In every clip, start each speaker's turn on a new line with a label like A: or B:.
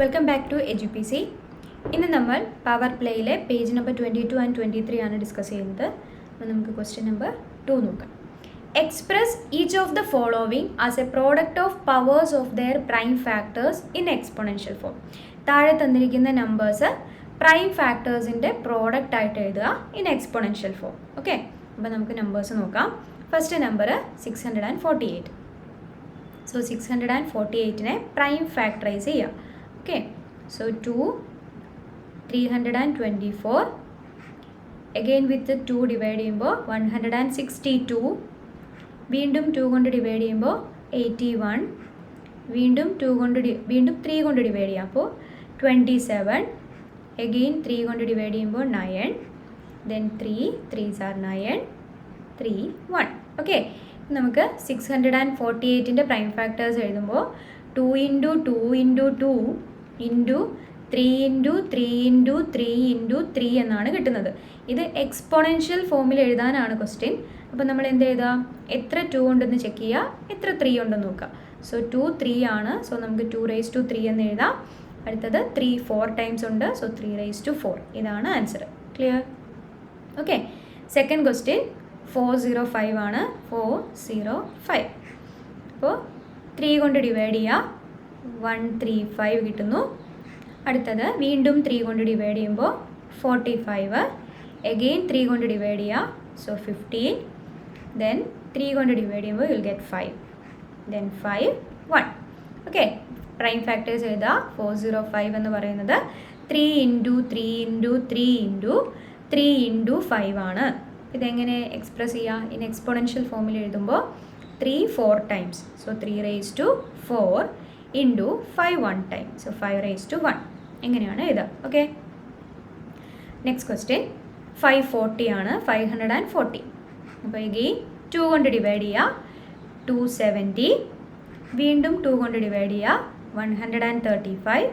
A: Welcome back to എജുപിസി. ഇന്ന് നമ്മൾ power പ്ലേയിലെ page number 22 and 23 ആണ് ഡിസ്കസ് ചെയ്യുന്നത്. അപ്പോൾ നമുക്ക് ക്വസ്റ്റ്യൻ നമ്പർ 2 നോക്കാം. Express each of the following as A product of powers of their prime factors in exponential form. താഴെ തന്നിരിക്കുന്ന നമ്പേഴ്സ് പ്രൈം ഫാക്ടേഴ്സിൻ്റെ പ്രോഡക്റ്റ് ആയിട്ട് എഴുതുക ഇൻ എക്സ്പൊണൻഷ്യൽ ഫോം. ഓക്കെ, അപ്പോൾ നമുക്ക് നമ്പേഴ്സ് നോക്കാം. First number 648. സോ 648നെ പ്രൈം ഫാക്ടറൈസ് ചെയ്യാം. Okay, so 2, 324, again with the 2 divide ചെയ്യുമ്പോൾ 162, വീണ്ടും 2 കൊണ്ട് ഡിവൈഡ് ചെയ്യുമ്പോൾ 81, വീണ്ടും 3 കൊണ്ട് ഡിവൈഡ് ചെയ്യാം, അപ്പോൾ 27, again 3 കൊണ്ട് ഡിവൈഡ് ചെയ്യുമ്പോൾ 9, then 3s are 9, 3, 1. ഓക്കെ, നമുക്ക് 648ൻ്റെ പ്രൈം ഫാക്ടേഴ്സ് എഴുതുമ്പോൾ 2 into 2 into 2 into 3 into 3 into 3 into 3 എന്നാണ് കിട്ടുന്നത്. ഇത് എക്സ്പൊണൻഷ്യൽ ഫോമിൽ എഴുതാനാണ് ക്വസ്റ്റ്യൻ. അപ്പോൾ നമ്മൾ എന്ത് എഴുതാം? എത്ര 2 ഉണ്ടെന്ന് ചെക്ക് ചെയ്യുക, എത്ര 3 ഉണ്ടെന്ന് നോക്കാം. സോ 2 3 ആണ്. സോ നമുക്ക് 2 raised to 3 എന്ന് എഴുതാം. അടുത്തത് 3 4 ടൈംസ് ഉണ്ട്. So 3 raised to 4. ഇതാണ് answer. Clear? Okay, second question 405 ആണ്. 405. അപ്പോൾ 3 കൊണ്ട് ഡിവൈഡ് ചെയ്യുക, 135 കിട്ടുന്നു. അടുത്തത് വീണ്ടും 3 കൊണ്ട് ഡിവൈഡ് ചെയ്യുമ്പോൾ 45, എഗെയിൻ 3 കൊണ്ട് ഡിവൈഡ് ചെയ്യുക, സോ 15, ദെൻ 3 കൊണ്ട് ഡിവൈഡ് ചെയ്യുമ്പോൾ you will get 5, then 5, 1. Okay, prime factors എഴുതുക. 405 എന്ന് പറയുന്നത് 3 into 3 into 3 into 3 into 5 ആണ്. ഇതെങ്ങനെ എക്സ്പ്രസ് ചെയ്യുക? ഇൻ എക്സ്പൊണൻഷ്യൽ ഫോമിൽ എഴുതുമ്പോൾ 3 4 times, so 3 raised to 4 into 5 1 time, so 5 raised to 1. എങ്ങനെയാണ് എഴുതുക? ഓക്കെ, നെക്സ്റ്റ് ക്വസ്റ്റ്യൻ 540 ആണ്. 540. അപ്പോൾ എഗെയിൻ 2 കൊണ്ട് ഡിവൈഡ് ചെയ്യുക, 270, വീണ്ടും 2 കൊണ്ട് ഡിവൈഡ് ചെയ്യുക, 135,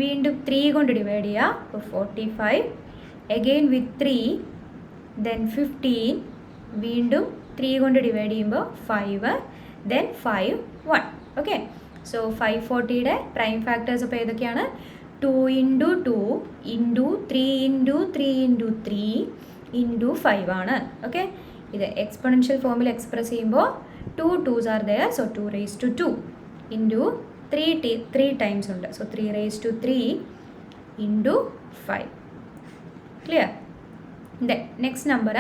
A: വീണ്ടും 3 കൊണ്ട് ഡിവൈഡ് ചെയ്യുക, അപ്പോൾ 45, എഗെയിൻ വിത്ത് 3, ദെൻ 15, വീണ്ടും 3 കൊണ്ട് ഡിവൈഡ് ചെയ്യുമ്പോൾ 5, ദെൻ 5, 1. ഓക്കെ, സോ 540യുടെ പ്രൈം ഫാക്ടേഴ്സ് അപ്പോൾ ഏതൊക്കെയാണ്? 2 into 2 into 3 into 3 into 3 into 5 ആണ്. ഓക്കെ, ഇത് എക്സ്പൊണൻഷ്യൽ ഫോമിൽ എക്സ്പ്രസ് ചെയ്യുമ്പോൾ 2 2s are there, so 2 raised to 2 into 3 times ഉണ്ട്, so 3 raised to 3 into 5. Clear? Then next number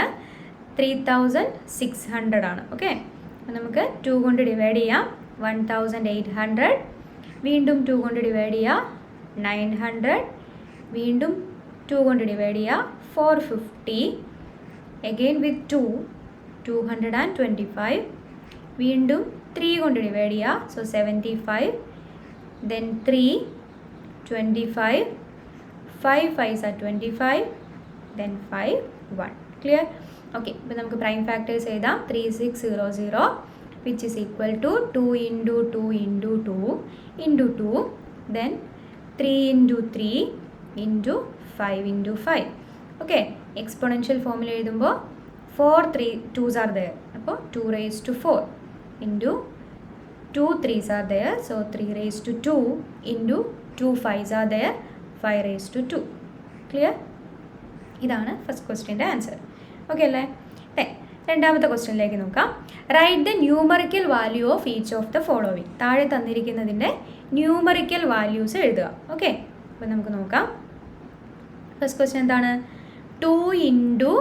A: 3600 ആണ്. ഓക്കെ, അപ്പോൾ നമുക്ക് 2 കൊണ്ട് ഡിവൈഡ് ചെയ്യാം, 1800, വീണ്ടും 2 കൊണ്ട് ഡിവൈഡ് ചെയ്യുക, 900, വീണ്ടും 2 കൊണ്ട് ഡിവൈഡ് ചെയ്യുക, 450, എഗെയിൻ വിത്ത് 2, 225, വീണ്ടും 3 കൊണ്ട് ഡിവൈഡ് ചെയ്യുക, so 75, then 3, 25, 5 5s are 25, then 5, 1. Clear? Okay, ഇപ്പോൾ നമുക്ക് പ്രൈം ഫാക്ടേഴ്സ് എഴുതാം. 3600 which is equal to 2 into 2 into 2 into 2, then 3 into 3 into 5 into 5. Okay, exponential ഫോമിൽ എഴുതുമ്പോൾ 4 2s are there, അപ്പോൾ 2 raised to 4 into 2 3s are there, so 3 raised to 2 into 2 5s are there, 5 raised to 2. Clear? ഇതാണ് first ക്വസ്റ്റ്യൻ്റെ answer. Okay അല്ലേ? രണ്ടാമത്തെ ക്വസ്റ്റ്യനിലേക്ക് നോക്കാം. Write the numerical value of each of the following. താഴെ തന്നിരിക്കുന്നതിൻ്റെ numerical values എഴുതുക. Okay, അപ്പോൾ നമുക്ക് നോക്കാം. ഫസ്റ്റ് ക്വസ്റ്റ്യൻ എന്താണ്? 2 into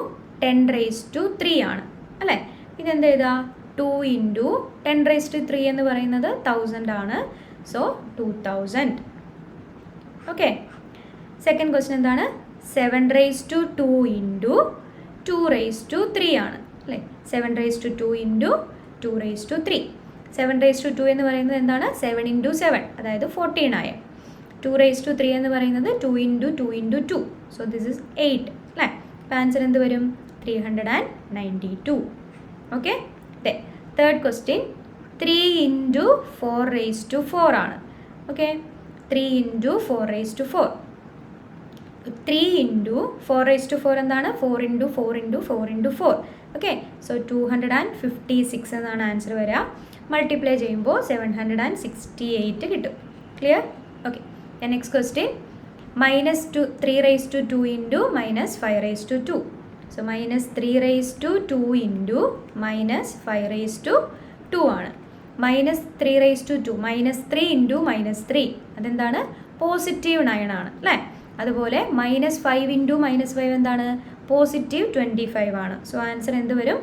A: 10 raised to 3 ആണ് അല്ലേ? ഇതെന്ത് എഴുതുക? 2 into 10 raised to 3 എന്ന് പറയുന്നത് 1000 ആണ്, സോ 2000. ഓക്കെ, സെക്കൻഡ് ക്വസ്റ്റ്യൻ എന്താണ്? 7 raised to 2 into 2 raised to 3 ആണ് അല്ലേ? 7 raised to 2 into 2 raised to 3. 7 raised to 2 എന്ന് പറയുന്നത് എന്താണ്? 7 into 7, അതായത് 14 ആയ. 2 raised to 3 എന്ന് പറയുന്നത് 2 into 2 into 2, so this is 8 അല്ലേ? അപ്പോൾ ആൻസർ എന്ത് വരും? 392. Okay, third question 3 into 4 raised to 4 ആണ്. Okay, 3 into 4 raised to 4. 3 into 4 raised to 4 എന്താണ്? 4 into 4 into 4 into 4. Okay, so 256 എന്നാണ് ആൻസർ വരിക. മൾട്ടിപ്ലൈ ചെയ്യുമ്പോൾ 768 കിട്ടും. Clear? Okay, Then next question, minus 3 raised to 2 into minus 5 raised to 2. So minus 3 raised to 2 into minus 5 raised to 2 ആണ്. Minus 3 raised to 2 minus 3 into minus 3 അതെന്താണ്? Positive 9 ആണ് അല്ലേ? അതുപോലെ minus 5 into minus 5 എന്താണ്? Positive 25 ആണ്. So answer എന്ത് വരും?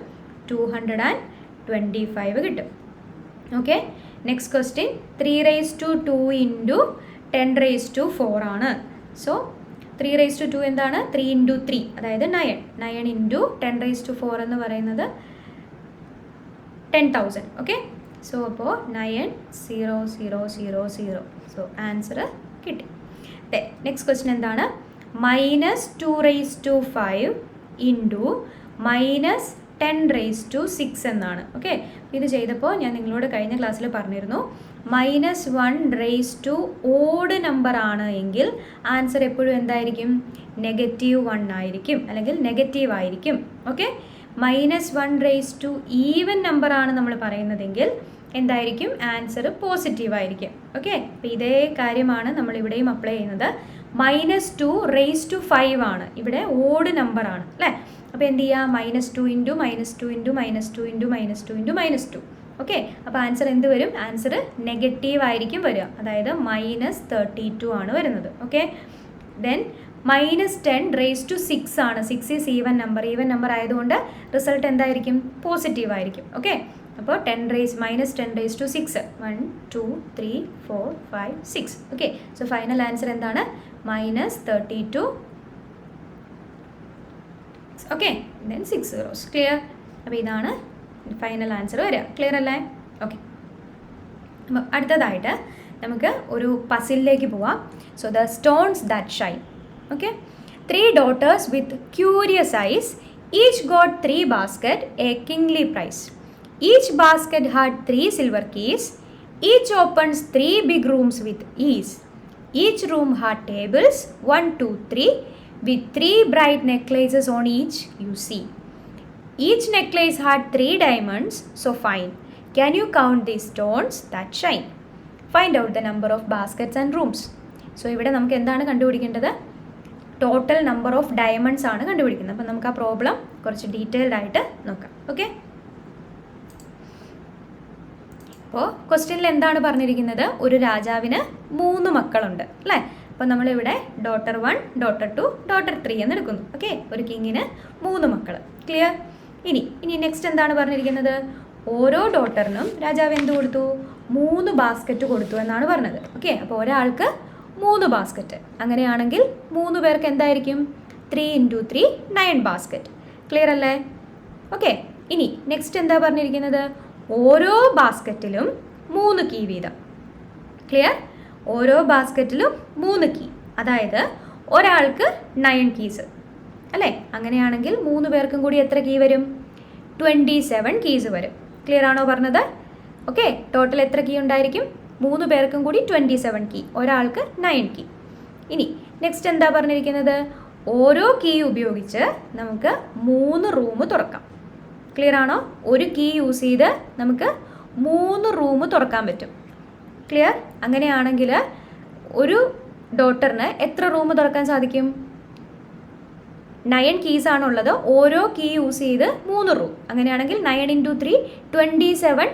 A: 225 കിട്ടും. Okay, next question 3 raised to 2 into 10 raised to 4 ആണ്. സോ 3 raised to 2 എന്താണ്? 3 ഇൻറ്റു 3 അതായത് 9 ഇൻറ്റു 10 raised to 4 എന്ന് പറയുന്നത് 10,000. ഓക്കെ, സോ അപ്പോൾ 9,0,0,0,0. സോ ആൻസർ കിട്ടി. നെക്സ്റ്റ് ക്വസ്റ്റ്യൻ എന്താണ്? Minus 2 raised to 5 into minus 10 raised to 6 എന്നാണ്. ഓക്കെ, ഇത് ചെയ്തപ്പോൾ ഞാൻ നിങ്ങളോട് കഴിഞ്ഞ ക്ലാസ്സിൽ പറഞ്ഞിരുന്നു, minus 1 raised to odd number ആണ് എങ്കിൽ ആൻസർ എപ്പോഴും എന്തായിരിക്കും? -1 ആയിരിക്കും, അല്ലെങ്കിൽ നെഗറ്റീവ് ആയിരിക്കും. Okay, minus 1 raised to even number ആണ് നമ്മൾ പറയുന്നതെങ്കിൽ എന്തായിരിക്കും? ആൻസർ പോസിറ്റീവ് ആയിരിക്കും. ഓക്കെ, അപ്പോൾ ഇതേ കാര്യമാണ് നമ്മൾ ഇവിടെയും അപ്ലൈ ചെയ്യുന്നത്. -2 raised to 5 ആണ്, ഇവിടെ ഓഡ് നമ്പർ ആണ് അല്ലേ? അപ്പോൾ എന്ത് ചെയ്യുക? -2 into -2 into -2 into -2 into -2. Okay, അപ്പോൾ ആൻസർ എന്ത് വരും? ആൻസർ നെഗറ്റീവ് ആയിരിക്കും വരിക, അതായത് -32 ആണ് വരുന്നത്. ഓക്കെ, ദെൻ -10 raised to 6 ആണ്. 6 ഈസ് ഈവൻ നമ്പർ ആയതുകൊണ്ട് റിസൾട്ട് എന്തായിരിക്കും? പോസിറ്റീവ് ആയിരിക്കും. ഓക്കെ, അപ്പോൾ -10 raised to 6 1 2 3 4 5 6. Okay, so final answer എന്താണ്? -32. Okay, then 6 zeros. ക്ലിയർ? അപ്പോൾ ഇതാണ് ഫൈനൽ ആൻസർ വരിക. ക്ലിയർ അല്ലേ? ഓക്കെ, അപ്പോൾ അടുത്തതായിട്ട് നമുക്ക് ഒരു പസിലിലേക്ക് പോവാം. So the stones that Shine. Okay, 3 daughters with curious eyes each got 3 baskets, a kingly prize. Each basket had 3 silver keys. Each opens 3 big rooms with ease. Each room had tables 1 2 3 with 3 bright necklaces on each, you see. Each necklace had 3 diamonds, so fine. Can you count these stones that shine? Find out the number of baskets and rooms. So ഇവിടെ നമുക്ക് എന്താണ് കണ്ടുപിടിക്കേണ്ടത്? Total number of diamonds ആണ് കണ്ടുപിടിക്കുന്നത്. അപ്പോൾ നമുക്ക് ആ problem കുറച്ച് ഡീറ്റെയിൽഡ് ആയിട്ട് നോക്കാം. ഓക്കെ, അപ്പോൾ ക്വസ്റ്റ്യനിൽ എന്താണ് പറഞ്ഞിരിക്കുന്നത്? ഒരു രാജാവിന് 3 മക്കളുണ്ട് അല്ലേ? അപ്പോൾ നമ്മളിവിടെ daughter 1, daughter 2, daughter 3 എന്ന് എടുക്കുന്നു. ഓക്കെ, ഒരു കിങ്ങിന് 3 മക്കൾ. ക്ലിയർ? ഇനി നെക്സ്റ്റ് എന്താണ് പറഞ്ഞിരിക്കുന്നത്? ഓരോ ഡോട്ടറിനും രാജാവ് എന്ത് കൊടുത്തു? 3 ബാസ്ക്കറ്റ് കൊടുത്തു എന്നാണ് പറഞ്ഞത്. ഓക്കെ, അപ്പോൾ ഒരാൾക്ക് 3 ബാസ്ക്കറ്റ്. അങ്ങനെയാണെങ്കിൽ 3 പേർക്ക് എന്തായിരിക്കും? 3 ഇൻറ്റു 3 9 ബാസ്ക്കറ്റ്. ക്ലിയർ അല്ലേ? ഓക്കെ, ഇനി നെക്സ്റ്റ് എന്താ പറഞ്ഞിരിക്കുന്നത്? ഓരോ ബാസ്ക്കറ്റിലും 3 കീ വീതം. ക്ലിയർ? ഓരോ ബാസ്ക്കറ്റിലും 3 കീ, അതായത് ഒരാൾക്ക് 9 കീസ് അല്ലേ? അങ്ങനെയാണെങ്കിൽ 3 പേർക്കും കൂടി എത്ര കീ വരും? 27 കീസ് വരും. ക്ലിയർ ആണോ പറഞ്ഞത്? ഓക്കെ, ടോട്ടൽ എത്ര കീ ഉണ്ടായിരിക്കും? 3 പേർക്കും കൂടി 27 കീ, ഒരാൾക്ക് 9 കീ. ഇനി നെക്സ്റ്റ് എന്താ പറഞ്ഞിരിക്കുന്നത്? ഓരോ കീ ഉപയോഗിച്ച് നമുക്ക് 3 റൂം തുറക്കാം. ക്ലിയർ ആണോ? ഒരു കീ യൂസ് ചെയ്ത് നമുക്ക് 3 റൂം തുറക്കാൻ പറ്റും. ക്ലിയർ? അങ്ങനെയാണെങ്കിൽ ഒരു ഡോട്ടറിന് എത്ര റൂം തുറക്കാൻ സാധിക്കും? 9 കീസ് ആണുള്ളത്. ഓരോ കീ യൂസ് ചെയ്ത് 3 റൂം. അങ്ങനെയാണെങ്കിൽ 9 ഇൻറ്റു 3 27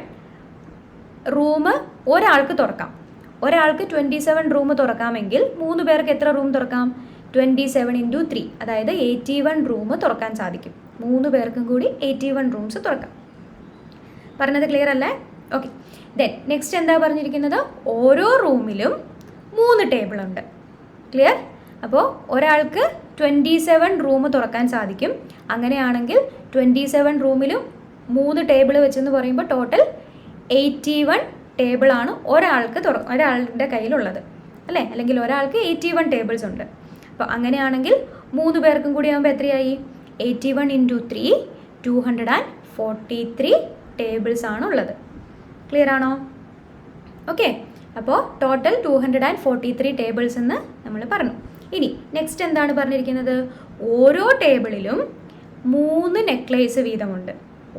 A: റൂം ഒരാൾക്ക് തുറക്കാം. ഒരാൾക്ക് 27 റൂം തുറക്കാമെങ്കിൽ 3 പേർക്ക് എത്ര റൂം തുറക്കാം? 27 ഇൻറ്റു 3 അതായത് 81 റൂം തുറക്കാൻ സാധിക്കും. 3 പേർക്കും കൂടി 81 റൂംസ് തുറക്കാം. പറഞ്ഞത് ക്ലിയർ അല്ലേ? ഓക്കെ, ദെൻ നെക്സ്റ്റ് എന്താ പറഞ്ഞിരിക്കുന്നത്? ഓരോ റൂമിലും 3 ടേബിൾ ഉണ്ട്. ക്ലിയർ? അപ്പോൾ ഒരാൾക്ക് 27 റൂം തുറക്കാൻ സാധിക്കും. അങ്ങനെയാണെങ്കിൽ 27 റൂമിലും 3 ടേബിൾ വെച്ചെന്ന് പറയുമ്പോൾ ടോട്ടൽ 81 ടേബിളാണ് ഒരാളുടെ കയ്യിലുള്ളത് അല്ലേ? അല്ലെങ്കിൽ ഒരാൾക്ക് 81 ടേബിൾസ് ഉണ്ട്. അപ്പോൾ അങ്ങനെയാണെങ്കിൽ 3 പേർക്കും കൂടി ആകുമ്പോൾ എത്രയായി? 81 ഇൻറ്റു 3 243 ടേബിൾസ് ആണ് ഉള്ളത്. ക്ലിയർ ആണോ? ഓക്കെ, അപ്പോൾ ടോട്ടൽ 243 ടേബിൾസ് എന്ന് നമ്മൾ പറഞ്ഞു. ഇനി നെക്സ്റ്റ് എന്താണ് പറഞ്ഞിരിക്കുന്നത്? ഓരോ ടേബിളിലും 3 നെക്ലേസ് വീതമുണ്ട്.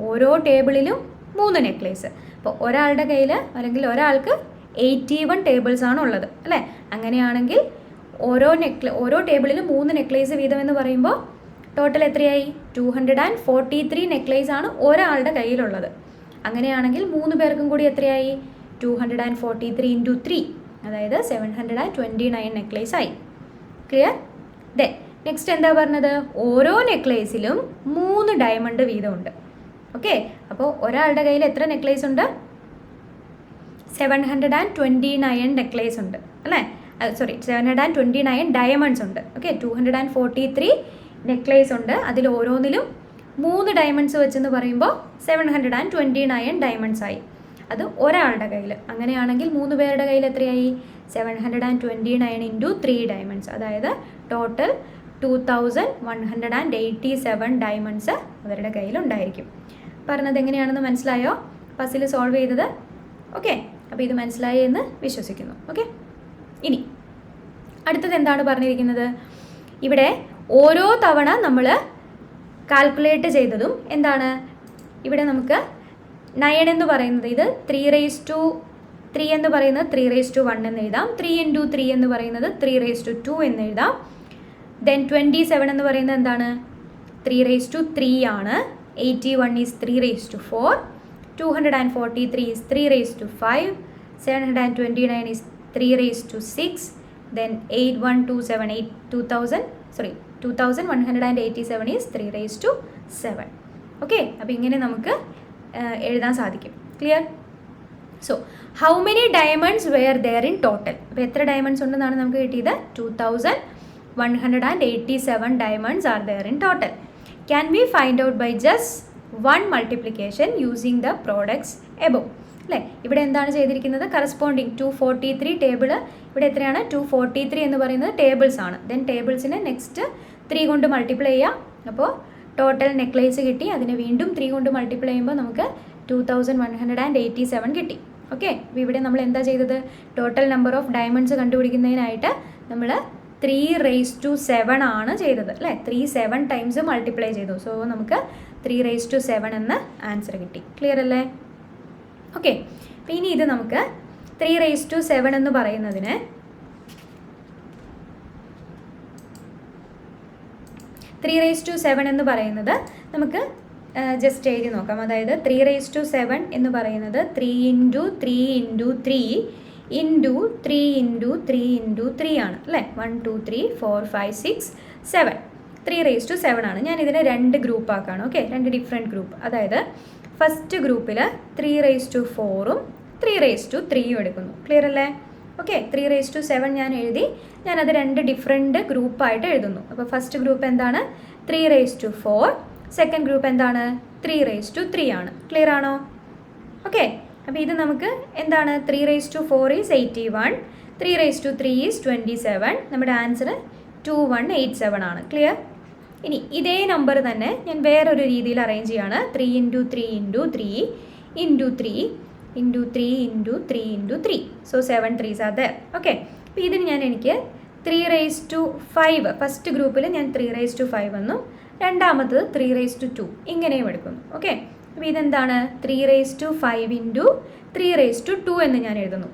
A: ഓരോ ടേബിളിലും 3 നെക്ലേസ്. അപ്പോൾ ഒരാളുടെ കയ്യിൽ അല്ലെങ്കിൽ ഒരാൾക്ക് 81 ടേബിൾസ് ആണ് ഉള്ളത് അല്ലേ. അങ്ങനെയാണെങ്കിൽ ഓരോ ടേബിളിലും 3 നെക്ലേസ് വീതം എന്ന് പറയുമ്പോൾ ടോട്ടൽ എത്രയായി? 243 നെക്ലേസ് ആണ് ഒരാളുടെ കയ്യിലുള്ളത്. അങ്ങനെയാണെങ്കിൽ 3 പേർക്കും കൂടി എത്രയായി? 243 ഇൻറ്റു 3, അതായത് 729 നെക്ലേസ് ആയി. ക്ലിയർ? ദെൻ നെക്സ്റ്റ് എന്താ പറഞ്ഞത്? ഓരോ നെക്ലേസിലും 3 ഡയമണ്ട് വീതമുണ്ട്. ഓക്കെ, അപ്പോൾ ഒരാളുടെ കയ്യിൽ എത്ര നെക്ലേസ് ഉണ്ട്? 729 നെക്ലേസ് ഉണ്ട് അല്ലേ. 729 ഡയമണ്ട്സ് ഉണ്ട്. ഓക്കെ, 243 നെക്ലേസ് ഉണ്ട്. അതിൽ ഓരോന്നിലും 3 ഡയമണ്ട്സ് വെച്ചെന്ന് പറയുമ്പോൾ 729 ഡയമണ്ട്സ് ആയി. അത് ഒരാളുടെ കയ്യിൽ. അങ്ങനെയാണെങ്കിൽ 3 പേരുടെ കയ്യിൽ എത്രയായി? 729 ഇൻറ്റു 3 ഡയമണ്ട്സ്, അതായത് ടോട്ടൽ 2187 ഡയമണ്ട്സ് അവരുടെ കയ്യിലുണ്ടായിരിക്കും. പറഞ്ഞത് എങ്ങനെയാണെന്ന് മനസ്സിലായോ? പസിൽ സോൾവ് ചെയ്തത്. ഓക്കെ, അപ്പോൾ ഇത് മനസ്സിലായി എന്ന് വിശ്വസിക്കുന്നു. ഓക്കെ, ഇനി അടുത്തത് എന്താണ് പറഞ്ഞിരിക്കുന്നത്? ഇവിടെ ഓരോ തവണ നമ്മൾ കാൽക്കുലേറ്റ് ചെയ്തതും എന്താണ്? ഇവിടെ നമുക്ക് 9 എന്ന് പറയുന്നത് ഇത് 3 എന്ന് പറയുന്നത് 3:1 എന്ന് എഴുതാം. 3 ഇൻറ്റു 3 എന്ന് പറയുന്നത് 3:2 എന്ന് എഴുതാം. ദെൻ 27 എന്ന് പറയുന്നത് എന്താണ്? 3:3 ആണ്. 81 is 3:4. 243 is 3:5. 729 is 3:6. Then 2187 is 3:7. Okay, അപ്പോൾ ഇങ്ങനെ നമുക്ക് എഴുതാൻ സാധിക്കും. Clear? So how many diamonds were there in total? അപ്പോൾ എത്ര ഡയമണ്ട്സ് ഉണ്ടെന്നാണ് നമുക്ക് കിട്ടിയത്? 2187 diamonds are there in total. Can we find out by just 1 multiplication using the products above? അല്ലേ, ഇവിടെ എന്താണ് ചെയ്തിരിക്കുന്നത്? കറസ്പോണ്ടിങ് 243 ടേബിൾ, ഇവിടെ എത്രയാണ്? 243 എന്ന് പറയുന്നത് ടേബിൾസ് ആണ്. ദെൻ ടേബിൾസിനെ നെക്സ്റ്റ് 3 കൊണ്ട് മൾട്ടിപ്ലൈ ചെയ്യാം. അപ്പോൾ ടോട്ടൽ നെക്ലേസ് കിട്ടി. അതിനെ വീണ്ടും 3 കൊണ്ട് മൾട്ടിപ്ലൈ ചെയ്യുമ്പോൾ നമുക്ക് 2187 കിട്ടി. ഓക്കെ, അപ്പോൾ ഇവിടെ നമ്മൾ എന്താ ചെയ്തത്? ടോട്ടൽ നമ്പർ ഓഫ് ഡയമണ്ട്സ് കണ്ടുപിടിക്കുന്നതിനായിട്ട് നമ്മൾ 3:7 ആണ് ചെയ്തത് അല്ലേ. 7 ടൈംസ് മൾട്ടിപ്ലൈ ചെയ്തു. സോ നമുക്ക് 3:7 എന്ന ആൻസർ കിട്ടി. ക്ലിയർ അല്ലേ? ഓക്കെ, അപ്പോൾ ഇനി ഇത് നമുക്ക് 3:7 എന്ന് പറയുന്നതിന് 3:7 എന്ന് പറയുന്നത് നമുക്ക് ജസ്റ്റ് എഴുതി നോക്കാം. അതായത് 3:7 എന്ന് പറയുന്നത് 3 into 3 into 3 into 3 into 3 into 3 ആണ് അല്ലേ. 1 2 3 4 5 6 7 3:7 ആണ്. ഞാൻ ഇതിനെ 2 ഗ്രൂപ്പ് ആക്കാണ്. Okay, 2 different group. അതായത് ഫസ്റ്റ് ഗ്രൂപ്പിൽ 3:4ഉം 3:3ഉം എടുക്കുന്നു. ക്ലിയർ അല്ലേ? ഓക്കെ, 3:7 ഞാൻ എഴുതി. ഞാനത് 2 ഡിഫറെൻറ്റ് ഗ്രൂപ്പായിട്ട് എഴുതുന്നു. അപ്പോൾ ഫസ്റ്റ് ഗ്രൂപ്പ് എന്താണ്? 3:4. സെക്കൻഡ് ഗ്രൂപ്പ് എന്താണ്? 3:3 ആണ്. ക്ലിയർ ആണോ? ഓക്കെ, അപ്പോൾ ഇത് നമുക്ക് എന്താണ്? 3:4 ഈസ് 81, 3:3 ഈസ് 27. നമ്മുടെ ആൻസർ 2187 ആണ്. ക്ലിയർ? ഇനി ഇതേ നമ്പർ തന്നെ ഞാൻ വേറൊരു രീതിയിൽ അറേഞ്ച് ചെയ്യാണ്. 3 into 3 into 3 into 3 into 3 into 3 into 3. So 7 3s are there. Okay, അപ്പോൾ ഇതിന് എനിക്ക് 3:5 ഫസ്റ്റ് ഗ്രൂപ്പിൽ ഞാൻ 3:5 എന്നും രണ്ടാമത്തത് 3:2 ഇങ്ങനെയും എടുക്കുന്നു. ഓക്കെ, അപ്പോൾ ഇതെന്താണ്? 3:5 ഇൻറ്റു 3:2 എന്ന് ഞാൻ എഴുതുന്നു.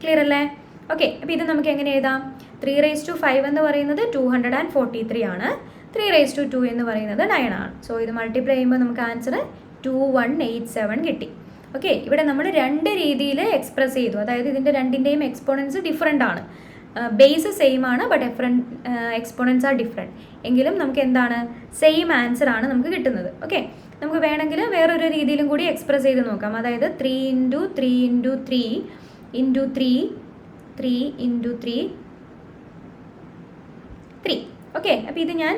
A: ക്ലിയർ അല്ലേ? ഓക്കെ, അപ്പോൾ ഇത് നമുക്ക് എങ്ങനെ എഴുതാം? 3:5 എന്ന് പറയുന്നത് 243 ആണ്. 3:2 എന്ന് പറയുന്നത് 9 ആണ്. സോ ഇത് മൾട്ടിപ്ലൈ ചെയ്യുമ്പോൾ നമുക്ക് ആൻസർ 2187 കിട്ടി. ഓക്കെ, ഇവിടെ നമ്മൾ 2 രീതിയിൽ എക്സ്പ്രസ് ചെയ്തു. അതായത് ഇതിൻ്റെ രണ്ടിൻ്റെയും എക്സ്പോണൻസ് ഡിഫറെൻ്റ് ആണ്. ബേസ് സെയിം ആണ്, ബട്ട് എക്സ്പോണൻസ് ആർ ഡിഫറെൻറ്റ്. എങ്കിലും നമുക്ക് എന്താണ്? സെയിം ആൻസർ ആണ് നമുക്ക് കിട്ടുന്നത്. ഓക്കെ, നമുക്ക് വേണമെങ്കിൽ വേറൊരു രീതിയിലും കൂടി എക്സ്പ്രസ് ചെയ്ത് നോക്കാം. അതായത് 3 into 3 into 3 into 3 3 into 3 3. Okay, അപ്പോൾ ഇത് ഞാൻ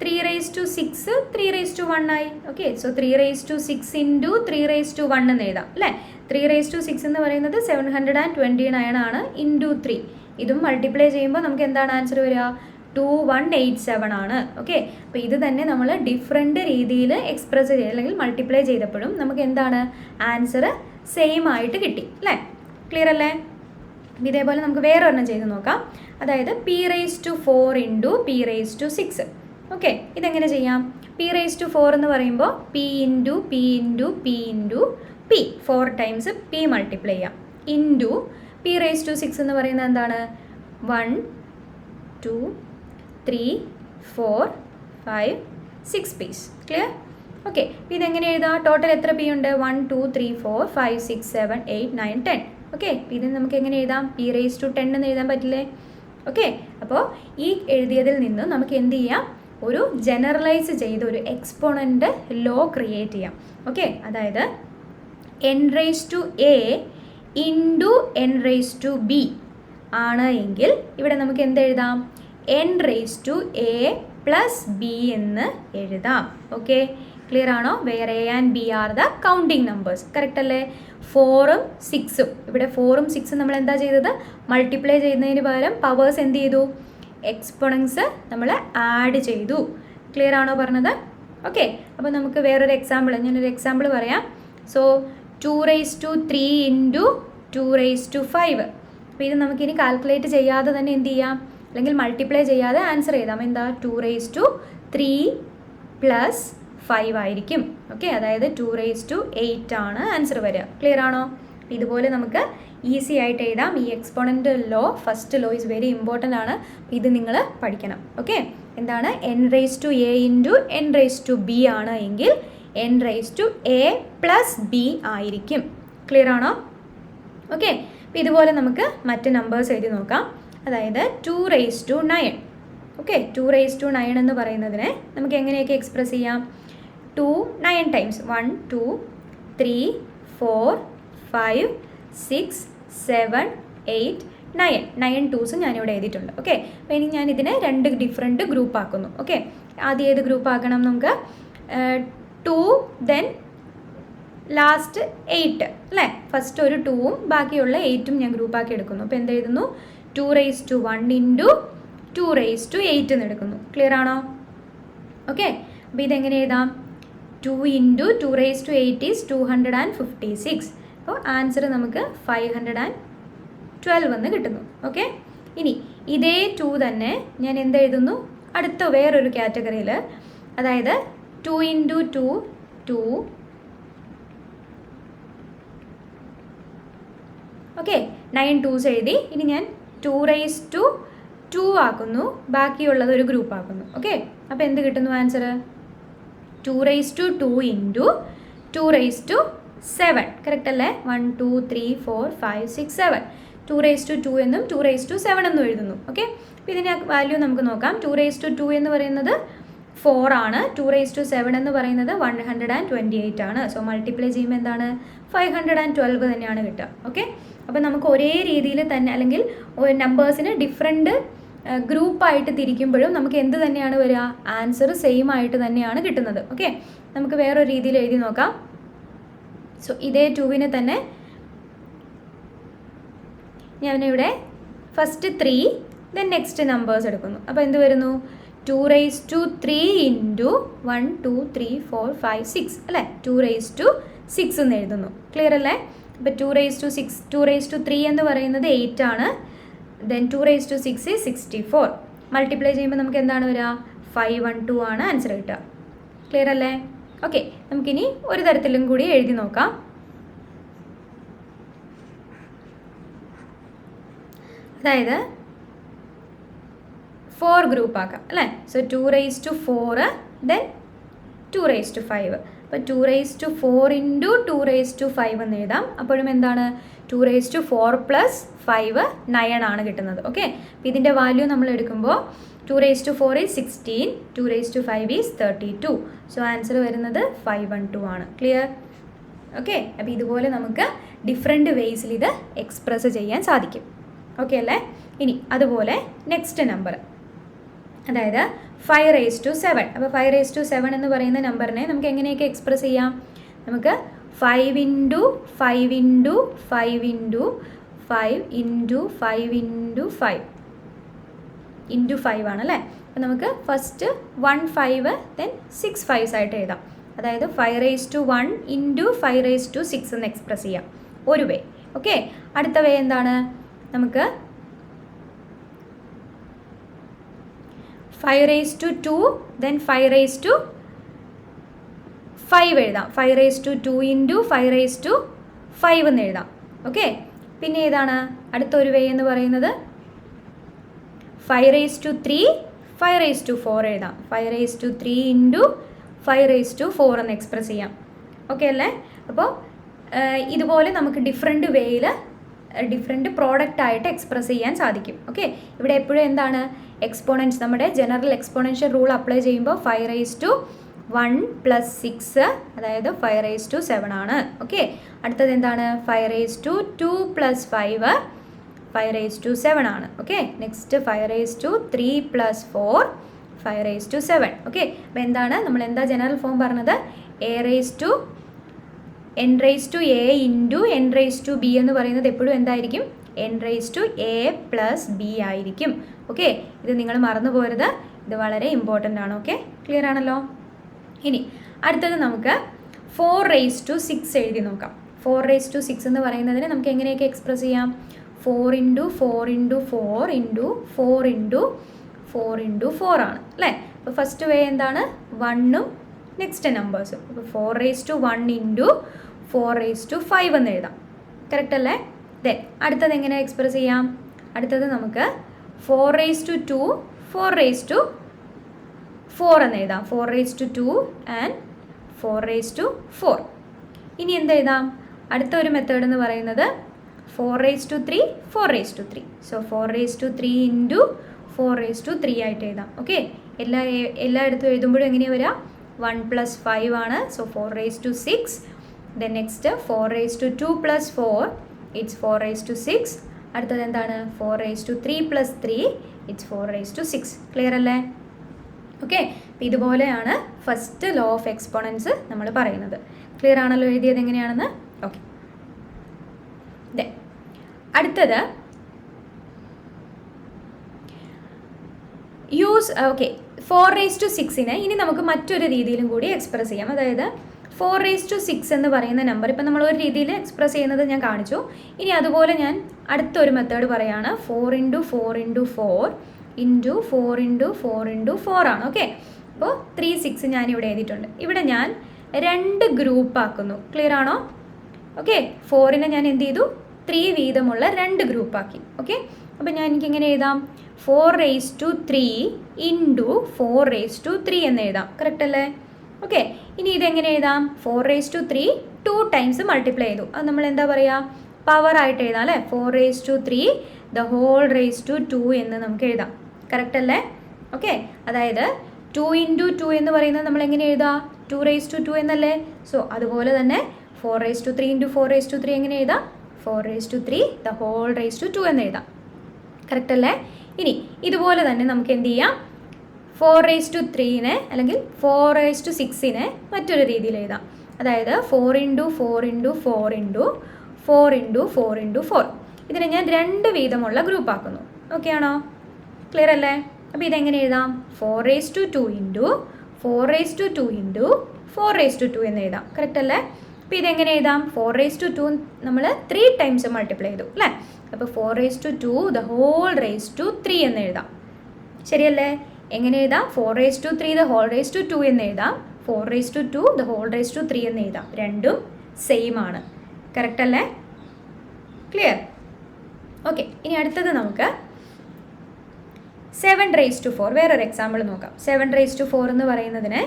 A: 3:6 3:1 ആയി. ഓക്കെ, സോ 3:6 ഇൻറ്റു 3:1 എന്ന് എഴുതാം അല്ലേ. 3:6 എന്ന് പറയുന്നത് 729 ആണ് ഇൻറ്റു 3. ഇതും മൾട്ടിപ്ലൈ ചെയ്യുമ്പോൾ നമുക്ക് എന്താണ് ആൻസർ വരിക? 2187 ആണ്. ഓക്കെ, അപ്പോൾ ഇത് തന്നെ നമ്മൾ ഡിഫറെൻറ്റ് രീതിയിൽ എക്സ്പ്രസ് ചെയ്ത് അല്ലെങ്കിൽ മൾട്ടിപ്ലൈ ചെയ്തപ്പോഴും നമുക്ക് എന്താണ് ആൻസർ സെയിം ആയിട്ട് കിട്ടി അല്ലേ. ക്ലിയർ അല്ലേ? ഇതേപോലെ നമുക്ക് വേറെ ഒരെണ്ണം ചെയ്ത് നോക്കാം. അതായത് P⁴ ഇൻറ്റു P⁶. ഓക്കെ, ഇതെങ്ങനെ ചെയ്യാം? P⁴ എന്ന് പറയുമ്പോൾ P into P into P into P 4 times P multiply ചെയ്യാം. ഇൻറ്റു പി റേസ് ടു 6 എന്ന് പറയുന്നത് എന്താണ് 1 2 3 4 5 6 പീസ്. ക്ലിയർ? ഓക്കെ. അപ്പോൾ ഇതെങ്ങനെ എഴുതാം? ടോട്ടൽ എത്ര പി ഉണ്ട്? 1 2 3 4 5 6 7 8 9 10. ഓക്കെ. ഇത് നമുക്ക് എങ്ങനെ എഴുതാം? പി റേസ് ടു 10 എന്ന് എഴുതാൻ പറ്റില്ലേ? ഓക്കെ. അപ്പോൾ ഈ എഴുതിയതിൽ നിന്ന് നമുക്ക് എന്ത് ചെയ്യാം? ഒരു ജനറലൈസ് ചെയ്ത ഒരു എക്സ്പോണൻ്റ് ലോ ക്രിയേറ്റ് ചെയ്യാം. ഓക്കെ. അതായത് n raise to a into n raise to b ആണ് എങ്കിൽ ഇവിടെ നമുക്ക് എന്ത് എഴുതാം? N raise to a plus b എന്ന് എഴുതാം. ഓക്കെ. ക്ലിയർ ആണോ? Where a and b are the counting numbers. Correct അല്ലേ? 4ഉം 6ഉം ഇവിടെ 4ഉം 6ഉം നമ്മൾ എന്താ ചെയ്തത്? മൾട്ടിപ്ലൈ ചെയ്യുന്നതിന് പകരം പവേഴ്സ് എന്ത് ചെയ്തു? എക്സ്പോണൻസ് നമ്മൾ ആഡ് ചെയ്തു. ക്ലിയർ ആണോ പറഞ്ഞത്? ഓക്കെ. അപ്പോൾ നമുക്ക് വേറൊരു എക്സാമ്പിൾ, ഞാനൊരു എക്സാമ്പിൾ പറയാം. So 2 raise to 3 into 2 raise to 5. അപ്പോൾ ഇത് നമുക്കിനി കാൽക്കുലേറ്റ് ചെയ്യാതെ തന്നെ എന്ത് ചെയ്യാം? അല്ലെങ്കിൽ മൾട്ടിപ്ലൈ ചെയ്യാതെ ആൻസർ ചെയ്താം. എന്താ? 2 റേസ് ടു 3 പ്ലസ് 5 ആയിരിക്കും. ഓക്കെ. അതായത് 2 റേസ് ടു 8 ആണ് ആൻസർ വരിക. ക്ലിയർ ആണോ? ഇതുപോലെ നമുക്ക് ഈസി ആയിട്ട് എഴുതാം. ഈ exponent law, first law is very important ആണ്. ഇത് നിങ്ങൾ പഠിക്കണം. ഓക്കെ. എന്താണ്? N raise to a into n raise to b ആണ് എങ്കിൽ n raise to a plus b ആയിരിക്കും. ക്ലിയർ ആണോ? ഓക്കെ. അപ്പോൾ ഇതുപോലെ നമുക്ക് മറ്റ് നമ്പേഴ്സ് എഴുതി നോക്കാം. അതായത് 2 raise to 9. Okay. 2 raise to 9 എന്ന് പറയുന്നതിനെ നമുക്ക് എങ്ങനെയൊക്കെ എക്സ്പ്രസ് ചെയ്യാം? 2 9 ടൈംസ് 1 2 3 4 5 6 7 8 9 9 2s ഞാനിവിടെ എഴുതിയിട്ടുണ്ട്. ഓക്കെ. അപ്പോൾ ഇനി ഞാൻ ഇതിനെ 2 ഡിഫറെൻറ്റ് ഗ്രൂപ്പ് ആക്കുന്നു. ഓക്കെ. ആദ്യം ഏത് ഗ്രൂപ്പ് ആക്കണം? നമുക്ക് 2 ദെൻ ലാസ്റ്റ് 8 അല്ലേ? ഫസ്റ്റ് ഒരു 2ഉം ബാക്കിയുള്ള 8ഉം ഞാൻ ഗ്രൂപ്പാക്കി എടുക്കുന്നു. അപ്പോൾ എന്ത് എഴുതുന്നു? 2 raise to 1 into 2 raise to 8 എന്ന് എടുക്കുന്നു. ക്ലിയർ ആണോ? ഓക്കെ. അപ്പോൾ ഇതെങ്ങനെ എഴുതാം? 2 ഇൻറ്റു 2 റേസ് ടു 8 ഈസ് 256. അപ്പോൾ ആൻസർ നമുക്ക് 512 എന്ന് കിട്ടുന്നു. ഓക്കെ. ഇനി ഇതേ 2 തന്നെ ഞാൻ എന്തെഴുതുന്നു? അടുത്ത വേറൊരു കാറ്റഗറിയിൽ, അതായത് 2 ഇൻറ്റു 2 2. ഓക്കെ. 9 2s എഴുതി. ഇനി ഞാൻ 2 റേസ് ടു 2 ആക്കുന്നു, ബാക്കിയുള്ളത് ഒരു ഗ്രൂപ്പ് ആക്കുന്നു. ഓക്കെ. അപ്പോൾ എന്ത് കിട്ടുന്നു answer? 2 raise to 2 into 2 raise to 7. Correct അല്ലേ? 1 2 3 4 5 6 7. 2 റേസ് ടു 2 എന്നും 2 റേസ് ടു 7 എന്നും എഴുതുന്നു. ഓക്കെ. അപ്പോൾ ഇതിൻ്റെ വാല്യൂ നമുക്ക് നോക്കാം. 2 റേസ് ടു 2 എന്ന് പറയുന്നത് 4 ആണ്. 2 റേസ് ടു 7 എന്ന് പറയുന്നത് 128 ആണ്. സോ മൾട്ടിപ്ലൈ ചെയ്യുമ്പോൾ എന്താണ്? 512 തന്നെയാണ് കിട്ടുക. ഓക്കെ. അപ്പോൾ നമുക്ക് ഒരേ രീതിയിൽ തന്നെ, അല്ലെങ്കിൽ നമ്പേഴ്സിന് ഡിഫറെൻറ്റ് ഗ്രൂപ്പായിട്ട് തിരിക്കുമ്പോഴും നമുക്ക് എന്ത് തന്നെയാണ് വരിക? ആൻസർ സെയിം ആയിട്ട് തന്നെയാണ് കിട്ടുന്നത്. ഓക്കെ. നമുക്ക് വേറൊരു രീതിയിൽ എഴുതി നോക്കാം. സോ ഇതേ 2വിനെ തന്നെ ഞാനിവിടെ ഫസ്റ്റ് 3 ദെൻ നെക്സ്റ്റ് നമ്പേഴ്സ് എടുക്കുന്നു. അപ്പോൾ എന്ത് വരുന്നു? 2 റേസ് ടു 3 ഇൻറ്റു 1 2 3 4 5 6 അല്ലേ? 2 റേസ് ടു 6 എന്ന് എഴുതുന്നു. ക്ലിയർ അല്ലേ? അപ്പോൾ 2 റേസ് ടു 6, 2 റേസ് ടു 3 എന്ന് പറയുന്നത് 8 ആണ്. Then 2 raise to 6 is 64. Multiply ചെയ്യുമ്പോൾ നമുക്ക് എന്താണ് വരിക? 512 ആണ് ആൻസർ കിട്ടുക. ക്ലിയർ അല്ലേ? ഓക്കെ. നമുക്കിനി ഒരു തരത്തിലും കൂടി എഴുതി നോക്കാം. അതായത് 4 ഗ്രൂപ്പ് ആക്കാം അല്ലേ? So 2 raise to 4 then 2 raise to 5. അപ്പോൾ 2 raise to 4 into 2 raise to 5 എന്ന് എഴുതാം. അപ്പോഴും എന്താണ്? 2 റേസ് ടു 4 പ്ലസ് 5 9 ആണ് കിട്ടുന്നത്. ഓക്കെ. അപ്പോൾ ഇതിൻ്റെ വാല്യൂ നമ്മൾ എടുക്കുമ്പോൾ 2 raise to 4 is 16, 2 raise to 5 is 32. So answer വരുന്നത് 512 ആണ്. ക്ലിയർ? ഓക്കെ. അപ്പോൾ ഇതുപോലെ നമുക്ക് ഡിഫറെൻറ്റ് വേസിൽ ഇത് എക്സ്പ്രസ് ചെയ്യാൻ സാധിക്കും. ഓക്കെ അല്ലേ? ഇനി അതുപോലെ നെക്സ്റ്റ് നമ്പർ, അതായത് 5 റേസ് ടു 7. അപ്പോൾ 5 റേസ് ടു 7 എന്ന് പറയുന്ന നമ്പറിനെ നമുക്ക് എങ്ങനെയൊക്കെ എക്സ്പ്രസ് ചെയ്യാം? നമുക്ക് 5 into 5 into 5 into 5 into 5 into 5 into 5 ആണല്ലേ? അപ്പോൾ നമുക്ക് ഫസ്റ്റ് 1 5 ദെൻ 6 5s ആയിട്ട് എഴുതാം. അതായത് 5 raise to 1 into 5 raise to 6 എന്ന് എക്സ്പ്രസ് ചെയ്യാം. ഒരു വേ. ഓക്കെ. അടുത്ത വേ എന്താണ്? നമുക്ക് 5 raise to 2 then 5 raise to 5 എഴുതാം. 5 raise to 2 into 5 raise to 5 എന്ന് എഴുതാം. ഓക്കെ. പിന്നെ ഏതാണ് അടുത്തൊരു വേ എന്ന് പറയുന്നത് 5^3 5^4 എഴുതാം. 5^3 ഇൻറ്റു 5^4 എന്ന് എക്സ്പ്രസ് ചെയ്യാം. ഓക്കെ അല്ലേ? അപ്പോൾ ഇതുപോലെ നമുക്ക് ഡിഫറെൻറ്റ് വേയിൽ ഡിഫറെൻറ്റ് പ്രോഡക്റ്റ് ആയിട്ട് എക്സ്പ്രസ് ചെയ്യാൻ സാധിക്കും. ഓക്കെ, ഇവിടെ എപ്പോഴും എന്താണ് എക്സ്പോണൻസ്, നമ്മുടെ ജനറൽ എക്സ്പോണൻഷ്യൽ റൂൾ അപ്ലൈ ചെയ്യുമ്പോൾ 5^1 + 6 അതായത് 5^7 ആണ്. ഓക്കെ, അടുത്തത് എന്താണ് 5^2 + 5 5^7 ആണ്. Okay, next 5^3 + 4 5^7. ഓക്കെ, അപ്പോൾ എന്താണ് നമ്മൾ എന്താ ജനറൽ ഫോം പറഞ്ഞത്? n⁴ ഇൻറ്റു n⁴b എന്ന് പറയുന്നത് എപ്പോഴും എന്തായിരിക്കും? n⁴a + b ആയിരിക്കും. ഓക്കെ, ഇത് നിങ്ങൾ മറന്നു പോരുത്, ഇത് വളരെ ഇമ്പോർട്ടൻ്റ് ആണ്. ഓക്കെ, ക്ലിയർ ആണല്ലോ? ഇനി അടുത്തത് നമുക്ക് 4^6 എഴുതി നോക്കാം. 4^6 എന്ന് പറയുന്നതിന് നമുക്ക് എങ്ങനെയൊക്കെ എക്സ്പ്രസ് ചെയ്യാം? 4 × 4 × 4 × 4 × 4 × 4 ആണ് അല്ലേ? അപ്പോൾ ഫസ്റ്റ് വേ എന്താണ്? 1ഉം നെക്സ്റ്റ് നമ്പേഴ്സും. അപ്പോൾ 4^1 × 4^5 എന്ന് എഴുതാം. കറക്റ്റ് അല്ലേ? ദെൻ അടുത്തത് എങ്ങനെ എക്സ്പ്രസ് ചെയ്യാം? അടുത്തത് നമുക്ക് 4^2 4^4 എന്ന് എഴുതാം. 4^2 ആൻഡ് 4^4. ഇനി എന്ത് എഴുതാം? അടുത്ത ഒരു മെത്തേഡ് എന്ന് പറയുന്നത് 4^3 4^3. സോ 4^3 ഇൻറ്റു 4^3 ആയിട്ട് എഴുതാം. ഓക്കെ, എല്ലായിടത്തും എഴുതുമ്പോഴും എങ്ങനെയാണ് വരിക? 1 + 5 ആണ്. സോ 4^6. Then next 4^2 + 4 it's 4^6. അടുത്തത് എന്താണ്? 4^3 + 3 ഇറ്റ്സ് 4^6. ക്ലിയർ അല്ലേ? ഓക്കെ, അപ്പോൾ ഇതുപോലെയാണ് ഫസ്റ്റ് ലോ ഓഫ് എക്സ്പോണൻസ് നമ്മൾ പറയുന്നത്. ക്ലിയർ ആണല്ലോ എഴുതിയത് എങ്ങനെയാണെന്ന്? ഓക്കെ, അടുത്തത് യൂസ്. ഓക്കെ, 4^6നെ ഇനി നമുക്ക് മറ്റൊരു രീതിയിലും കൂടി എക്സ്പ്രസ് ചെയ്യാം. അതായത് 4^6 എന്ന് പറയുന്ന നമ്പർ ഇപ്പം നമ്മൾ ഒരു രീതിയിൽ എക്സ്പ്രസ് ചെയ്യുന്നത് ഞാൻ കാണിച്ചു. ഇനി അതുപോലെ ഞാൻ അടുത്തൊരു മെത്തേഡ് പറയുകയാണ്. 4 × 4 × 4 × 4 × 4 × 4 ആണ്. ഓക്കെ, അപ്പോൾ 3 6 ഞാനിവിടെ എഴുതിയിട്ടുണ്ട്. ഇവിടെ ഞാൻ 2 ഗ്രൂപ്പ് ആക്കുന്നു. ക്ലിയർ ആണോ? ഓക്കെ, 4നെ ഞാൻ എന്ത് ചെയ്തു? 3 വീതമുള്ള 2 ഗ്രൂപ്പാക്കി. ഓക്കെ, അപ്പോൾ ഞാൻ എനിക്കിങ്ങനെ എഴുതാം? 4^3 × 4^3 എന്ന് എഴുതാം. കറക്റ്റ് അല്ലേ? ഓക്കെ, ഇനി ഇതെങ്ങനെ എഴുതാം? 4^3 2 ടൈംസ് മൾട്ടിപ്ലൈ ചെയ്തു. അത് നമ്മൾ എന്താ പറയുക? പവർ ആയിട്ട് എഴുതാം അല്ലേ? 4^3 2 എന്ന് നമുക്ക് എഴുതാം. കറക്റ്റ് അല്ലേ? ഓക്കെ, അതായത് 2 × 2 എന്ന് പറയുന്നത് നമ്മൾ എങ്ങനെ എഴുതാം? 2^2 എന്നല്ലേ? സോ അതുപോലെ തന്നെ 4^3 × 4^3 എങ്ങനെ എഴുതാം? 4^3 എന്ന് എഴുതാം. കറക്റ്റ് അല്ലേ? ഇനി ഇതുപോലെ തന്നെ നമുക്ക് എന്ത് ചെയ്യാം? 4^3നെ അല്ലെങ്കിൽ 4^6നെ മറ്റൊരു രീതിയിൽ എഴുതാം. അതായത് 4 × 4 × 4 × 4 × 4 × 4. ഇതിനെ ഞാൻ 2 വീതമുള്ള ഗ്രൂപ്പ് ആക്കുന്നു. ഓക്കെ ആണോ? ക്ലിയർ അല്ലേ? അപ്പോൾ ഇതെങ്ങനെ എഴുതാം? 4^2 × 4^2 × 4^2 എന്ന് എഴുതാം. കറക്റ്റ് അല്ലേ? അപ്പോൾ ഇതെങ്ങനെ എഴുതാം? 4^2 നമ്മൾ 3 ടൈംസ് മൾട്ടിപ്ലൈ ചെയ്തു അല്ലേ? അപ്പോൾ 4^2 എന്ന് എഴുതാം. ശരിയല്ലേ? എങ്ങനെ എഴുതാം? 4^3 എന്ന് എഴുതാം. 4^2 എന്ന് എഴുതാം. രണ്ടും സെയിം ആണ്. കറക്റ്റ് അല്ലേ? ക്ലിയർ? ഓക്കെ, ഇനി അടുത്തത് നമുക്ക് 7^4 വേറൊരു എക്സാമ്പിൾ നോക്കാം. 7^4 എന്ന് പറയുന്നതിന്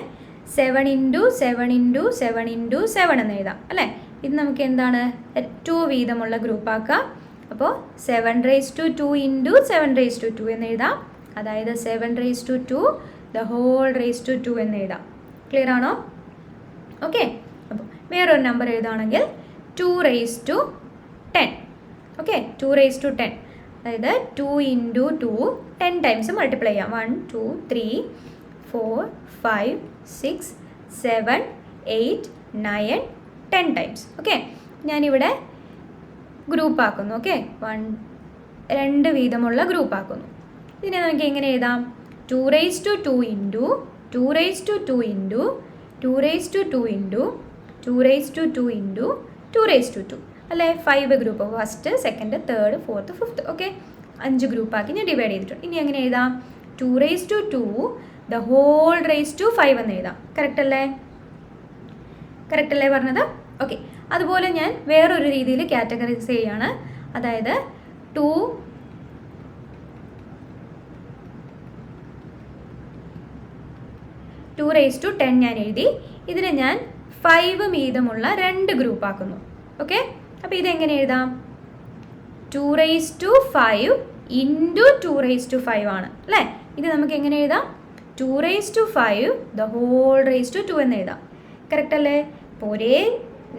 A: 7 × 7 × 7 × 7 എന്ന് എഴുതാം അല്ലേ? ഇത് നമുക്ക് എന്താണ്? 2 വീതമുള്ള ഗ്രൂപ്പാക്കാം. അപ്പോൾ 7^2 × 7^2 എന്ന് എഴുതാം. അതായത് 7^2 എന്ന് എഴുതാം. ക്ലിയർ ആണോ? ഓക്കെ, അപ്പോൾ വേറൊരു നമ്പർ എഴുതുകയാണെങ്കിൽ 2^10. ഓക്കെ, 2^10 അതായത് 2 × 2 10 ടൈംസ് മൾട്ടിപ്ലൈ ചെയ്യാം. 1 2 3 4 5 6 7 8 9 10 ടൈംസ്. ഓക്കെ, ഞാനിവിടെ ഗ്രൂപ്പാക്കുന്നു. ഓക്കെ, 2 വീതമുള്ള ഗ്രൂപ്പാക്കുന്നു. ഇതിനെ നമുക്ക് എങ്ങനെ എഴുതാം? 2^2 × 2^2 × 2^2 × 2^2 × 2^2 അല്ലേ? 5 group, first second third fourth fifth. Okay, 5 ഗ്രൂപ്പാക്കി ഞാൻ ഡിവൈഡ് ചെയ്തിട്ടുണ്ട്. ഇനി എങ്ങനെ എഴുതാം? 2^5 എന്ന് എഴുതാം. കറക്റ്റ് അല്ലേ പറഞ്ഞത്? ഓക്കെ, അതുപോലെ ഞാൻ വേറൊരു രീതിയിൽ കാറ്റഗറൈസ് ചെയ്യുകയാണ്. അതായത് 2 raised to 10 ഞാൻ എഴുതി. ഇതിനെ ഞാൻ 5 വീതമുള്ള 2 ഗ്രൂപ്പ് ആക്കുന്നു. ഓക്കെ, അപ്പോൾ ഇതെങ്ങനെ എഴുതാം? 2 raised to 5 into 2 raised to 5 ആണ് അല്ലേ? ഇത് നമുക്ക് എങ്ങനെ എഴുതാം? 2 raised to 5 the whole raised to 2 എന്ന് എഴുതാം. കറക്റ്റ് അല്ലേ? അപ്പോൾ ഒരേ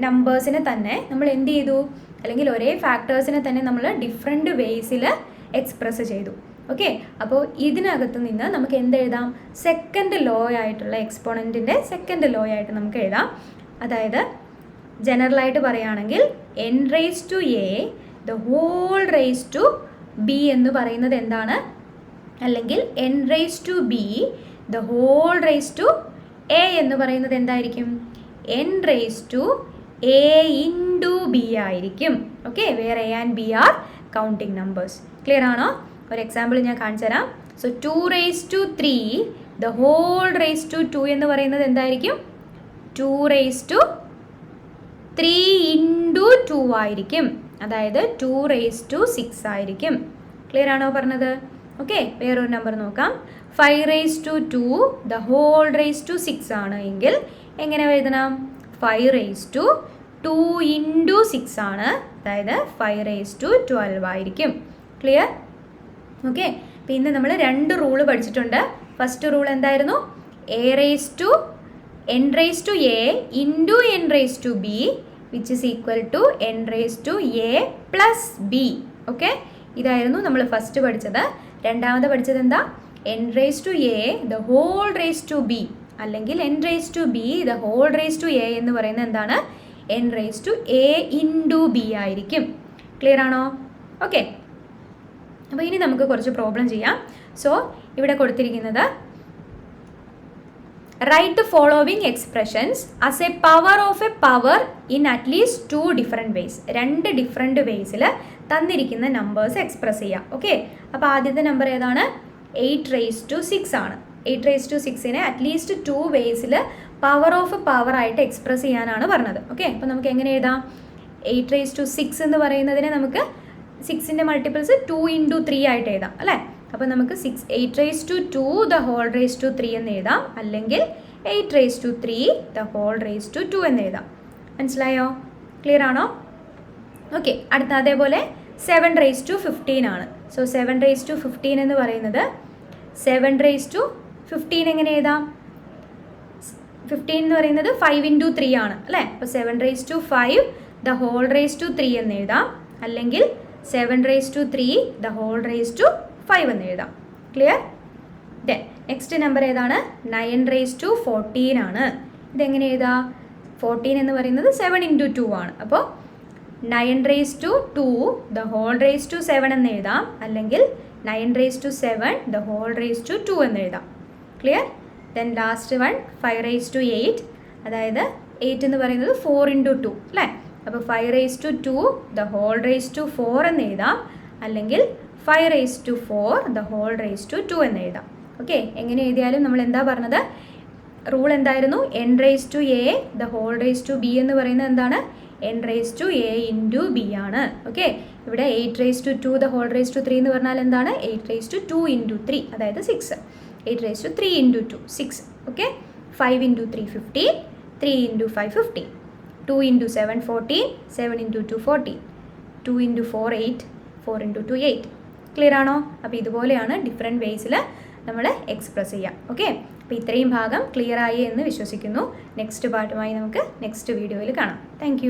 A: നമ്പേഴ്സിനെ തന്നെ നമ്മൾ എന്ത് ചെയ്തു, അല്ലെങ്കിൽ ഒരേ ഫാക്ടേഴ്സിനെ തന്നെ നമ്മൾ ഡിഫറെൻറ്റ് വേസിൽ എക്സ്പ്രസ് ചെയ്തു. ഓക്കെ, അപ്പോൾ ഇതിനകത്ത് നിന്ന് നമുക്ക് എന്തെഴുതാം? സെക്കൻഡ് ലോ ആയിട്ടുള്ള എക്സ്പോണൻറ്റിൻ്റെ സെക്കൻഡ് ലോ ആയിട്ട് നമുക്ക് എഴുതാം. അതായത് ജനറലായിട്ട് പറയുകയാണെങ്കിൽ n raised to a the whole raised to b എന്ന് പറയുന്നത് എന്താണ്? അല്ലെങ്കിൽ n raised to b the whole raised to a എന്ന് പറയുന്നത് എന്തായിരിക്കും? n raised to a into b ആയിരിക്കും. Okay, where a and b are counting numbers. Clear ആണോ? ഒരു എക്സാമ്പിൾ ഞാൻ കാണിച്ചു തരാം. So 2 raised to 3 the whole raised to 2 എന്ന് പറയുന്നത് എന്തായിരിക്കും? 2 raised to 3 into 2 ആയിരിക്കും. അതായത് 2 raised to 6 ആയിരിക്കും. ക്ലിയർ ആണോ പറഞ്ഞത്? ഓക്കെ, വേറൊരു നമ്പർ നോക്കാം. 5 raised to 2 the whole raised to 6 ആണ് എങ്കിൽ എങ്ങനെ എഴുതണം? 5 raised to 2 into 6 ആണ്. അതായത് 5 raised to 12 ആയിരിക്കും. ക്ലിയർ? ഓക്കെ, അപ്പോൾ ഇന്ന് നമ്മൾ 2 റൂള് പഠിച്ചിട്ടുണ്ട്. ഫസ്റ്റ് റൂൾ എന്തായിരുന്നു? n raised to a into n raised to b which is equal to n raised to a plus b. Okay, ഇതായിരുന്നു നമ്മൾ ഫസ്റ്റ് പഠിച്ചത്. രണ്ടാമത് പഠിച്ചത് എന്താ? n raised to a the whole raised to b അല്ലെങ്കിൽ n raised to b the whole raised to a എന്ന് പറയുന്നത് എന്താണ്? n raised to a into b ആയിരിക്കും. ക്ലിയർ ആണോ? ഓക്കെ, അപ്പോൾ ഇനി നമുക്ക് കുറച്ച് പ്രോബ്ലം ചെയ്യാം. സോ ഇവിടെ കൊടുത്തിരിക്കുന്നത് write the following expressions as a power of a power in at least 2 different ways. 2 different വേസിൽ തന്നിരിക്കുന്ന നമ്പേഴ്സ് എക്സ്പ്രസ് ചെയ്യാം. ഓക്കെ, അപ്പോൾ ആദ്യത്തെ നമ്പർ ഏതാണ്? 8 raised to 6 ആണ്. 8 raised to 6നെ അറ്റ്ലീസ്റ്റ് 2 വേസിൽ പവർ ഓഫ് പവർ ആയിട്ട് എക്സ്പ്രസ് ചെയ്യാനാണ് പറഞ്ഞത്. ഓക്കെ, അപ്പോൾ നമുക്ക് എങ്ങനെ എഴുതാം? 8 raised to 6 എന്ന് പറയുന്നതിനെ നമുക്ക് 6ൻ്റെ മൾട്ടിപ്പിൾസ് 2 into 3 ആയിട്ട് എഴുതാം അല്ലേ? അപ്പോൾ നമുക്ക് 8 raised to 2 the whole raised to 3 എന്ന് എഴുതാം, അല്ലെങ്കിൽ 8 raised to 3 the whole raised to 2 എന്ന് എഴുതാം. മനസ്സിലായോ? ക്ലിയർ ആണോ? ഓക്കെ, അടുത്ത അതേപോലെ 7 raised to 15 ആണ്. സോ 7 raised to 15 എന്ന് പറയുന്നത് 7 raised to 15 എങ്ങനെ എഴുതാം? 15 എന്ന് പറയുന്നത് 5 into 3 ആണ് അല്ലേ? അപ്പോൾ 7 raised to 5 the whole raised to 3 എന്ന് എഴുതാം, അല്ലെങ്കിൽ 7 raised to 3 the whole raised to 5 എന്ന് എഴുതാം. ക്ലിയർ? ദെൻ നെക്സ്റ്റ് നമ്പർ ഏതാണ്? 9 raised to 14 ആണ്. ഇതെങ്ങനെ എഴുതാം? 14 എന്ന് പറയുന്നത് 7 into 2 ആണ്. അപ്പോൾ 9 raised to 2 the whole raised to 7 എന്ന് എഴുതാം, അല്ലെങ്കിൽ 9 raised to 7 the whole raised to 2 എന്ന് എഴുതാം. Clear? Then last one 5 raised to 8, അതായത് 8 എന്ന് പറയുന്നത് 4 into 2 അല്ലേ? അപ്പോൾ 5 raised to 2 the whole raised to 4 എന്ന് എഴുതാം, അല്ലെങ്കിൽ 5 raised to 4 the whole raised to 2 എന്ന് എഴുതാം. ഓക്കെ, എങ്ങനെ എഴുതിയാലും നമ്മൾ എന്താ പറഞ്ഞത്? റൂൾ എന്തായിരുന്നു? n raised to a the whole raised to b എന്ന് പറയുന്നത് എന്താണ്? n raised to a into b ആണ്. ഓക്കെ, ഇവിടെ 8 raised to 2 the whole raised to 3 എന്ന് പറഞ്ഞാൽ എന്താണ്? 8 raised to 2 into 3, അതായത് 6. 8 raised to 3 into 2 6. Okay, 5 into 3 15, 3 into 5 15, 2 into 7 14, 7 into 2 14, 2 into 4 8, 4 into 2 8. Clear ആണോ? അപ്പോൾ ഇതുപോലെയാണ് ഡിഫറെൻറ്റ് വേസിൽ നമ്മൾ എക്സ്പ്രസ് ചെയ്യാം. ഓക്കെ, അപ്പോൾ ഇത്രയും ഭാഗം ക്ലിയർ ആയി എന്ന് വിശ്വസിക്കുന്നു. നെക്സ്റ്റ് പാർട്ടുമായി നമുക്ക് നെക്സ്റ്റ് വീഡിയോയിൽ കാണാം. താങ്ക്